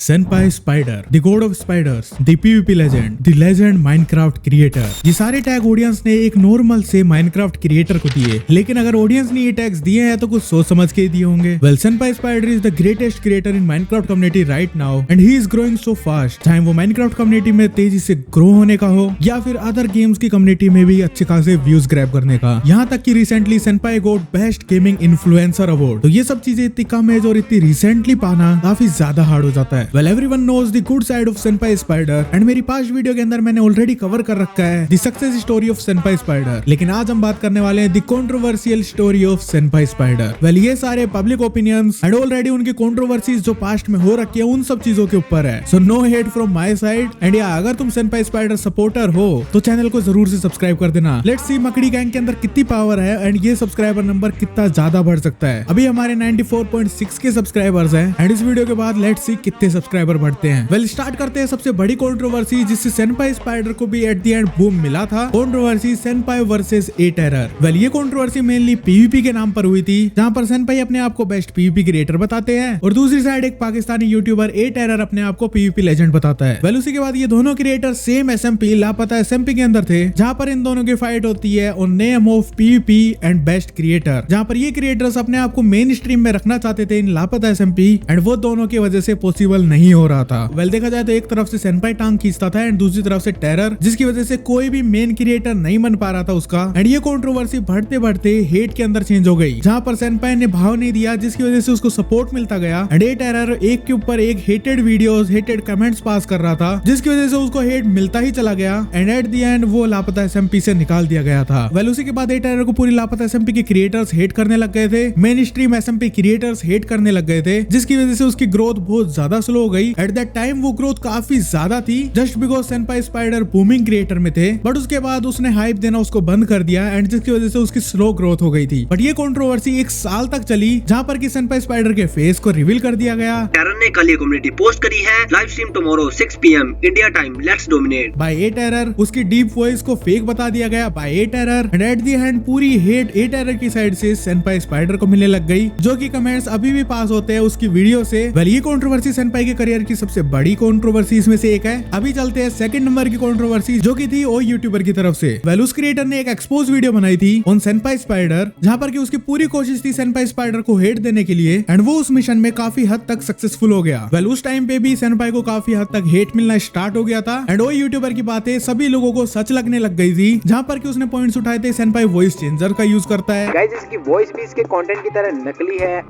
सेनपाई spider, the God of spiders, the PVP legend, the legend Minecraft creator. ये सारे tag audience ने एक normal से माइनक्राफ्ट क्रिएटर को दिए, लेकिन अगर ऑडियंस ने ये टैग्स दिए हैं तो कुछ सोच समझ के ही दिए होंगे। Well, सेनपाई spider is the greatest creator in Minecraft community right now and he is growing so fast. चाहे वो माइनक्राफ्ट कम्युनिटी में तेजी से ग्रो होने का हो या फिर अदर गेम्स की कम्युनिटी में भी अच्छे खासे व्यूज ग्रैब करने का। यहाँ तक कि recently Senpai got best gaming influencer award. तो ये सब चीजें इतनी कम एज और इतनी रिसेंटली पाना काफी ज्यादा हार्ड हो जाता है। Well, everyone knows the good side of Senpai Spider and मेरी पास्ट वीडियो के अंदर मैंने ऑलरेडी कवर कर रखा है the success story of Senpai Spider. लेकिन आज हम बात करने वाले हैं the controversial story of Senpai Spider. Well, ये सारे पब्लिक ओपिनियंस एंड ऑलरेडी उनकी कंट्रोवर्सीज जो पास्ट में हो रखी है उन सब चीजों के ऊपर है। So no hate from my side and या अगर तुम सेनपाई स्पाइडर सपोर्टर हो तो चैनल को जरूर से सब्सक्राइब कर देना। लेट्स सी मकड़ी गैंग के अंदर कितनी पावर है एंड ये सब्सक्राइबर नंबर कितना ज्यादा बढ़ सकता है। अभी हमारे 94.6 के सब्सक्राइबर्स हैं एंड इस वीडियो के बाद लेट्स सी कितने सब्सक्राइबर बढ़ते हैं। वेल, स्टार्ट करते हैं सबसे बड़ी कंट्रोवर्सी जिससे सेनपाई स्पाइडर को भी एट द एंड बूम मिला था। Controversy सेनपाई versus A terror. Well, ये कंट्रोवर्सी मेनली पीवीपी के नाम पर हुई थी, जहां पर सेनपाई अपने आप को बेस्ट पीवीपी क्रिएटर बताते हैं और दूसरी साइड एक पाकिस्तानी यूट्यूबर ए टेरर अपने आप को पीवीपी लेजेंड बताता है। वेल, उसी के बाद ये दोनों क्रिएटर सेम एसएमपी लापता एसएमपी के अंदर थे, जहां पर इन दोनों की फाइट होती है on name of PVP and best creator, जहां पर ये क्रिएटर्स अपने आप को मेन स्ट्रीम में रखना चाहते थे इन लापता एसएमपी एंड वो दोनों की वजह से पॉसिबल नहीं हो रहा था। वेल, देखा जाए तो एक तरफ से सेनपाई टांग खींचता था एंड दूसरी तरफ से टेरर, जिसकी वजह से कोई भी मेन क्रिएटर नहीं बन पा रहा था उसका। एंड ये कंट्रोवर्सी बढ़ते बढ़ते हेट के अंदर चेंज हो गई, जहां पर सेनपाई ने भाव नहीं दिया, जिसकी वजह से उसको सपोर्ट मिलता गया एंड ए टेरर एक के ऊपर एक hated videos hated comments pass कर रहा था, जिसकी वजह से उसको हेट मिलता ही चला गया एंड एट द एंड वो लापता एसएमपी से निकाल दिया गया था। वेल, उसी के बाद ए टेरर को पूरी लापता एसएमपी के क्रिएटर्स हेट करने लग गए थे, main stream SMP creators hate करने लग गए थे, जिसकी वजह से उसकी ग्रोथ बहुत ज्यादा स्लो हो गई। एट दैट टाइम वो ग्रोथ काफी ज्यादा थी just because सेनपाई spider booming creator में थे, बट उसके बाद उसने हाइप देना उसको बंद कर दिया एंड जिसकी वजह से उसकी स्लो ग्रोथ हो गई थी। बट ये कंट्रोवर्सी एक साल तक चली, जहां पर कि सेनपाई स्पाइडर के फेस को रिवील कर दिया गया। टेरर ने कल ये कम्युनिटी पोस्ट करी है, live stream tomorrow 6 PM India time, let's dominate by a terror. उसकी डीप वॉइस को फेक बता दिया गया by a terror and at the end पूरी हेट ए टेरर की साइड से सेनपाई स्पाइडर को मिलने लग गई, जो कि कमेंट्स अभी भी पास होते हैं उसकी वीडियो से। वेल, ये कंट्रोवर्सी सेनपाई के करियर की सबसे बड़ी कंट्रोवर्सी इसमें से एक है। अभी चलते हैं सेकंड नंबर की कंट्रोवर्सी, जो की थी ओ यूट्यूबर की तरफ से। वेल, उस क्रिएटर ने एक एक्सपोज वीडियो बनाई थी ऑन सेनपाई स्पाइडर, जहां पर कि उसकी पूरी कोशिश थी सेनपाई स्पाइडर को हेट देने के लिए एंड वो उस मिशन में काफी हद तक सक्सेसफुल हो गया। वेल, उस टाइम पे भी सेनपाई को काफी हद तक हेट मिलना स्टार्ट हो गया था एंड वो यूट्यूबर की बातें सभी लोगों को सच लगने लग गई थी, जहां पर कि उसने पॉइंट्स उठाए थे सेनपाई वॉइस चेंजर का यूज करता है। गाइस, इसकी वॉइस भी इसके कंटेंट की तरह नकली है।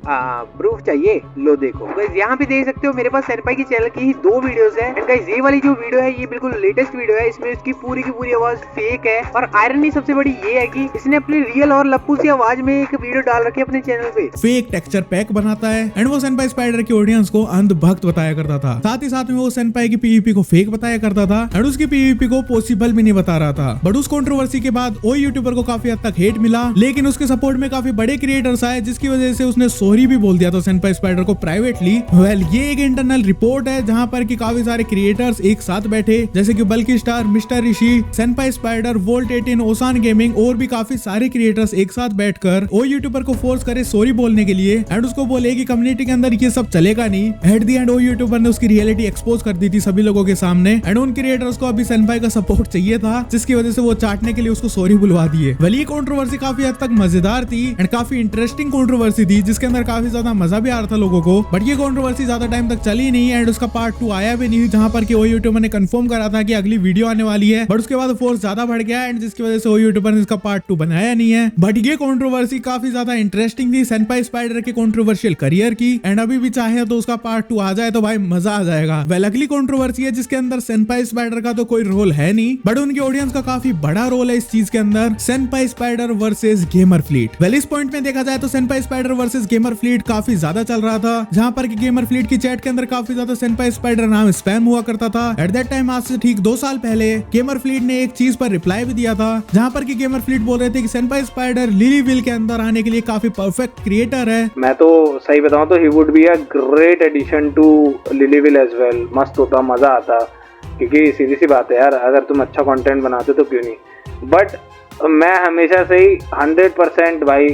प्रूफ चाहिए? लो देखो गाइस, यहाँ पे देख सकते हो मेरे पास सेनपाई की चैनल की ही 2 वीडियोस है एंड गाइस ये वाली जो वीडियो है ये बिल्कुल लेटेस्ट वीडियो है, इसमें उसकी पूरी की पूरी आवाज फेक है और आयरनी सबसे बड़ी ये है कि इसने अपनी रियल और लप्पू सी आवाज में एक वीडियो डाल रखी है अपने चैनल पे। फेक टेक्सचर पैक बनाता है एंड वो सेनपाई स्पाइडर की ऑडियंस को अंधभक्त बताया करता था, साथ ही साथ में वो सेनपाई की पीवीपी को फेक बताया करता था एंड उसकी पीवीपी को पॉसिबल भी नहीं बता रहा था। बट उस कंट्रोवर्सी के बाद वो यूट्यूबर को काफी हद तक हेट मिला, लेकिन उसके सपोर्ट में काफी बड़े क्रिएटर्स आए, जिसकी वजह से उसने सॉरी भी बोल दिया था सेनपाई स्पाइडर को प्राइवेटली। वेल, ये एक इंटरनल रिपोर्ट है जहां पर कि काफी सारे क्रिएटर्स एक साथ बैठे, जैसे कि बल्कि स्टार, मिस्टर ऋषि, सेनपाई स्पाइडर, वोल्ट 18, ओसान गेमिंग और भी काफी सारे क्रिएटर्स एक साथ बैठकर वो यूट्यूबर को फोर्स करे सॉरी बोलने के लिए एंड उसको बोले कि कम्युनिटी के अंदर ये सब चलेगा नहीं। एट द एंड वो यूट्यूबर ने उसकी रियलिटी एक्सपोज कर दी थी सभी लोगों के सामने एंड उन क्रिएटर्स को अभी सेनपाई का सपोर्ट चाहिए था, जिसकी वजह से वो चाटने के लिए उसको सॉरी बुलवा दिए। वेल, ये कंट्रोवर्सी काफी हद तक मजेदार थी एंड काफी इंटरेस्टिंग कंट्रोवर्सी थी, जिसके अंदर काफी ज्यादा मजा भी आ रहा था लोगों को। बट ये कंट्रोवर्सी ज्यादा टाइम तक चली नहीं एंड उसका पार्ट 2 आया भी नहीं, जहां पर कि वो यूट्यूबर ने कंफर्म करा था कि अगली वीडियो आने वाली है, बट उसके बाद फोर्स ज्यादा बढ़ गया एंड जिसकी वजह से वो यूट्यूबर ने इसका पार्ट 2 बनाया नहीं है। बट ये कंट्रोवर्सी काफी ज्यादा इंटरेस्टिंग थी सेनपाई स्पाइडर के कंट्रोवर्शियल करियर की एंड अभी भी चाहे तो उसका पार्ट 2 आ जाए तो भाई मजा आ जाएगा। वेल, अगली कंट्रोवर्सी है जिसके अंदर सेनपाई स्पाइडर का तो कोई रोल है नहीं, बट उनकी ऑडियंस का काफी बड़ा रोल है इस चीज के अंदर। Senpai Spider versus Gamer Fleet. Well, इस पॉइंट में देखा जाए तो Senpai Spider versus Gamer Fleet काफी ज्यादा चल रहा था, जहां पर कि गेमर फ्लीट की चैट के अंदर काफी ज्यादा सेनपाई स्पाइडर नाम स्पैम हुआ करता था। एट दैट टाइम आज से ठीक 2 साल पहले गेमर फ्लीट ने एक चीज पर रिप्लाई भी दिया था, जहां पर कि गेमर फ्लीट बोल रहे थे कि सेनपाई स्पाइडर लिलीविल के अंदर आने के लिए काफी परफेक्ट क्रिएटर है। मैं तो सही बताऊं तो ही would be a great addition to Lilyville as well. मस्त होता, मजा आता, क्योंकि सीधी सी बात है यार, अगर तुम अच्छा कंटेंट बनाते तो क्यों नहीं। बट मैं हमेशा से ही 100% भाई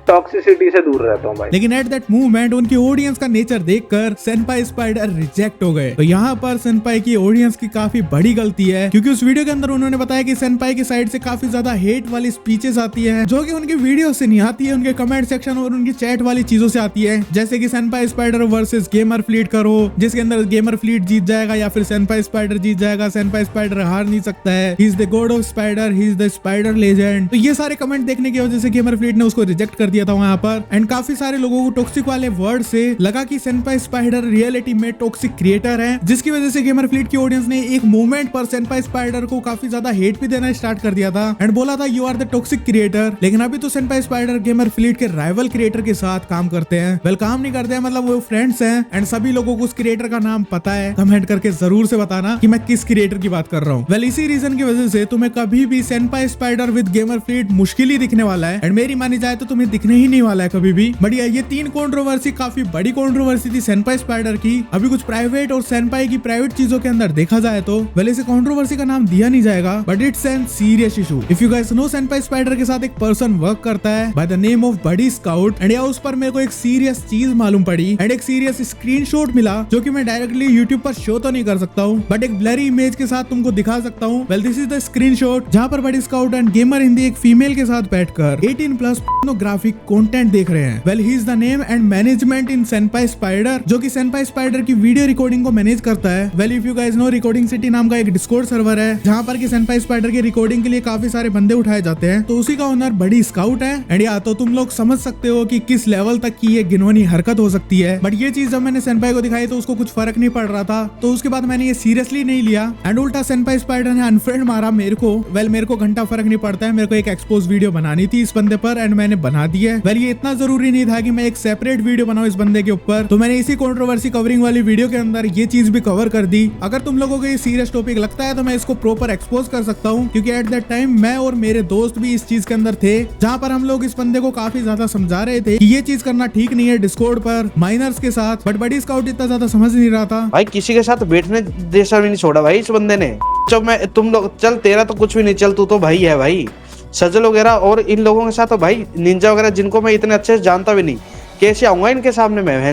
टॉक्सिसिटी से दूर रहता हूँ भाई। लेकिन एट दैट मूवमेंट उनकी ऑडियंस का नेचर देखकर सेनपाई स्पाइडर रिजेक्ट हो गए। तो यहाँ पर सेनपाई की ऑडियंस की काफी बड़ी गलती है, क्योंकि उस वीडियो के अंदर उन्होंने बताया कि सेनपाई की साइड से काफी ज्यादा हेट वाली स्पीचेस आती है, जो कि उनकी वीडियो से नहीं आती है, उनके कमेंट सेक्शन और उनकी चैट वाली चीजों से आती है। जैसे कि Senpai Spider versus Gamer fleet करो, जिसके अंदर गेमर फ्लीट जीत जाएगा या फिर सेनपाई स्पाइडर जीत जाएगा, सेनपाई स्पाइडर हार नहीं सकता है, ही is the God of spider, he is the spider legend. तो ये सारे कमेंट देखने की वजह से गेमर फ्लीट ने उसको रिजेक्ट कर दिया था वहां पर। एंड काफी सारे लोगों को टॉक्सिक वाले वर्ड से लगा कि सेनपाई स्पाइडर रियलिटी में टॉक्सिक क्रिएटर है, जिसकी वजह से गेमर फ्लीट की ऑडियंस ने एक मोमेंट पर सेनपाई स्पाइडर को काफी ज्यादा हेट भी देना स्टार्ट कर दिया था एंड बोला था you are the toxic creator. लेकिन अभी तो सेनपाई स्पाइडर गेमर फ्लीट के राइवल क्रिएटर के साथ काम करते हैं। वेल काम नहीं करते हैं, मतलब वो फ्रेंड्स हैं एंड सभी लोगों को उस क्रिएटर का नाम पता है। कमेंट करके जरूर से बताना कि मैं किस क्रिएटर की बात कर रहा हूँ। वेल इसी रीजन की वजह से तुम्हें कभी भी सेनपाई स्पाइडर विद गेमर फ्लीट मुश्किल ही दिखने वाला है एंड मेरी मानी जाए तो तुम्हें दिखने ही नहीं वाला है कभी भी। बट ये 3 कंट्रोवर्सी काफी बड़ी कंट्रोवर्सी थी सेनपाई स्पाइडर की। अभी कुछ प्राइवेट और सेनपाई की प्राइवेट चीजों के अंदर देखा जाए तो वेल इसे कंट्रोवर्सी का नाम दिया नहीं जाएगा, but it's an serious issue. If you guys know, Senpai Spider के साथ एक पर्सन वर्क करता है by the name of Buddy Scout and उस पर मेरे को एक सीरियस चीज मालूम पड़ी एंड एक सीरियस स्क्रीनशॉट मिला, जो कि मैं डायरेक्टली यूट्यूब पर शो तो नहीं कर सकता हूँ, बट एक ब्लरी इमेज के साथ तुमको दिखा सकता हूँ। Well this is the screenshot जहाँ पर बडी स्काउट एंड गेमर हिंदी एक फीमेल के साथ बैठकर 18+ पोर्नोग्राफिक कंटेंट देख रहे हैं। Well he is the name and management in Senpai Spider, जो कि सेनपाई स्पाइडर की वीडियो रिकॉर्डिंग को मैनेज करता है। Well if you guys know, recording city नाम का एक डिस्कॉर्ड सर्वर है जहाँ पर कि सेनपाई स्पाइडर की रिकॉर्डिंग के लिए काफी सारे बंदे उठाए जाते हैं, तो उसी का ओनर बडी स्काउट है। एंड या तो तुम लोग समझ सकते हो कि किस लेवल तक की ये गिनवानी हरकत हो सकती है। बट ये चीज जब मैंने सेनपाई को दिखाई तो उसको कुछ फर्क नहीं पड़ रहा था, तो उसके बाद मैंने ये सीरियसली नहीं लिया एंड उल्टा सेनपाई स्पाइडर ने अनफ्रेंड मारा मेरे को। वेल मेरे को घंटा फर्क नहीं पड़ता है, मेरे को एक एक्सपोज वीडियो बनानी थी इस बंदे पर एंड मैंने बना दी है। वेल ये इतना जरूरी नहीं था कि मैं एक सेपरेट वीडियो बनाऊं इस बंदे के ऊपर, तो मैंने इसी कंट्रोवर्सी कवरिंग वाली वीडियो के अंदर ये चीज भी कवर कर दी। अगर तुम लोगों को ये सीरियस टॉपिक लगता है तो मैं इसको प्रॉपर एक्सपोज कर सकता हूँ, क्योंकि एट दैट टाइम मैं और मेरे दोस्त भी इस चीज के अंदर थे, जहाँ पर हम लोग इस बंदे को काफी ज्यादा समझा रहे थे कि ये चीज करना ठीक नहीं है डिस्कॉर्ड पर माइनर्स के साथ। बट बडी स्काउट इतना ज्यादा समझ नहीं रहा था भाई, किसी के साथ बैठने जैसा भी नहीं छोड़ा भाई इस बंदे ने। जब मैं तुम लोग चल, तेरा तो कुछ भी नहीं, चल तू तो भाई है भाई, सजल वगैरह और इन लोगों के साथ तो भाई निंजा वगैरह जिनको मैं इतने अच्छे से जानता भी नहीं, कैसे आऊंगा इनके सामने मैं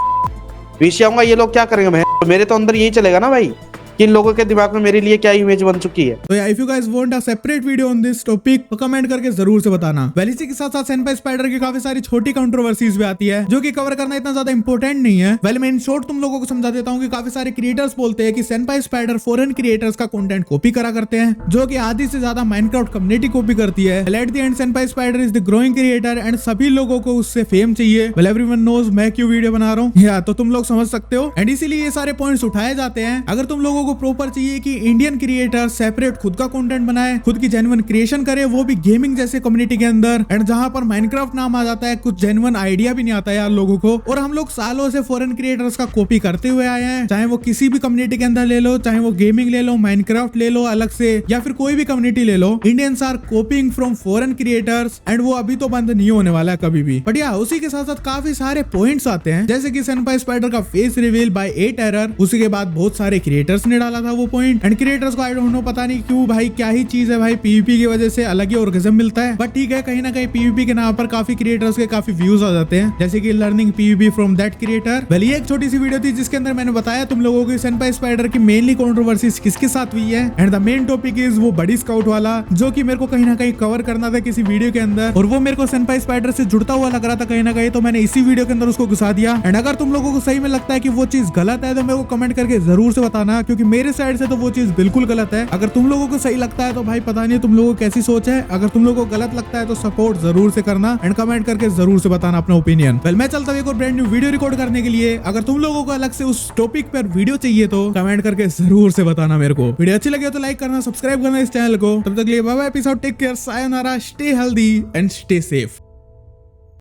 पीछे आऊंगा, ये लोग क्या करेंगे मैं, मेरे तो अंदर यही चलेगा ना भाई कि इन लोगों के दिमाग में मेरे लिए क्या इमेज बन चुकी है। तो if you guys want a separate video on this topic तो कमेंट करके जरूर से बताना। वेल इसी के साथ साथ सेनपाई स्पाइडर की काफी सारी छोटी कंट्रोवर्सीज भी आती है, जो कि कवर करना इतना ज्यादा इंपॉर्टेंट नहीं है। वेल मैं इन शॉर्ट तुम लोगों को समझा देता हूँ कि काफी सारे क्रिएटर्स बोलते हैं कि सेनपाई स्पाइडर फॉरेन क्रिएटर्स का कंटेंट कॉपी करा करते हैं, जो कि आधी से ज्यादा माइनक्राफ्ट कम्युनिटी कॉपी करती है। Eight the and सेनपाई spider is the growing creator and सभी लोगों को उससे फेम चाहिए। वेल एवरीवन नोज मैं क्यों वीडियो बना रहा हूँ, या तो तुम लोग समझ सकते हो एंड इसीलिए ये सारे पॉइंट्स उठाए जाते हैं। अगर तुम लोगों को प्रॉपर चाहिए कि इंडियन क्रिएटर सेपरेट खुद का कंटेंट बनाए, खुद की जेन्युइन क्रिएशन करे, वो भी गेमिंग जैसे कम्युनिटी के अंदर, एंड जहां पर माइनक्राफ्ट नाम आ जाता है, कुछ जेन्युइन आइडिया भी नहीं आता है यार लोगों को। और हम लोग सालों से फॉरेन क्रिएटर्स का कॉपी करते हुए आए हैं, चाहे वो किसी भी कम्युनिटी के अंदर ले लो, चाहे वो गेमिंग ले लो, माइनक्राफ्ट ले लो अलग से, या फिर कोई भी कम्युनिटी ले लो, Indians are copying from foreign creators and वो अभी तो बंद नहीं होने वाला है कभी भी। बट या उसी के साथ साथ काफी सारे पॉइंट्स आते हैं, जैसे कि सेनपाई स्पाइडर का फेस रिवील बाय 8 एरर, उसी के बाद बहुत सारे क्रिएटर्स ने डाला था वो पॉइंट एंड क्रिएटर्स को आई डोंट नो पता नहीं क्यों भाई क्या ही चीज है भाई, पीवीपी की वजह से अलग ही ऑर्गेजम मिलता है। बट ठीक है, कहीं ना कहीं पीवीपी के नाम पर काफी क्रिएटर्स के काफी व्यूज आ जाते हैं, जैसे कि learning PVP from that creator. Well ये एक छोटी सी वीडियो थी जिसके अंदर मैंने बताया तुम लोगों को सेनपाई स्पाइडर की मेनली कंट्रोवर्सीज किसके साथ हुई है and the main topic is वो बडी स्काउट वाला, जो कि मेरे को कहीं ना कहीं कवर करना था किसी वीडियो के अंदर, और वो मेरे को सेनपाई स्पाइडर से जुड़ता हुआ लग रहा था कहीं ना कहीं, तो मैंने इसी वीडियो के अंदर उसको घुसा दिया। एंड अगर तुम लोगों को सही में लगता है कि वो चीज गलत है तो मेरे को कमेंट करके जरूर से बताना, क्योंकि मेरे साइड से तो वो चीज बिल्कुल गलत है। अगर तुम लोगों को सही लगता है तो भाई पता नहीं तुम लोगों को कैसी सोच है, अगर तुम लोगों को गलत लगता है तो सपोर्ट जरूर से करना एंड कमेंट करके जरूर से बताना अपना ओपिनियन। वेल मैं चलता हूं एक और ब्रांड न्यू वीडियो रिकॉर्ड करने के लिए। अगर तुम लोगों को अलग से उस टॉपिक पर वीडियो चाहिए तो कमेंट करके जरूर से बताना मेरे को। वीडियो अच्छी लगे तो लाइक करना, सब्सक्राइब करना इस चैनल को। तब तक के लिए bye bye, peace out, take care, sayonara, stay healthy and stay safe.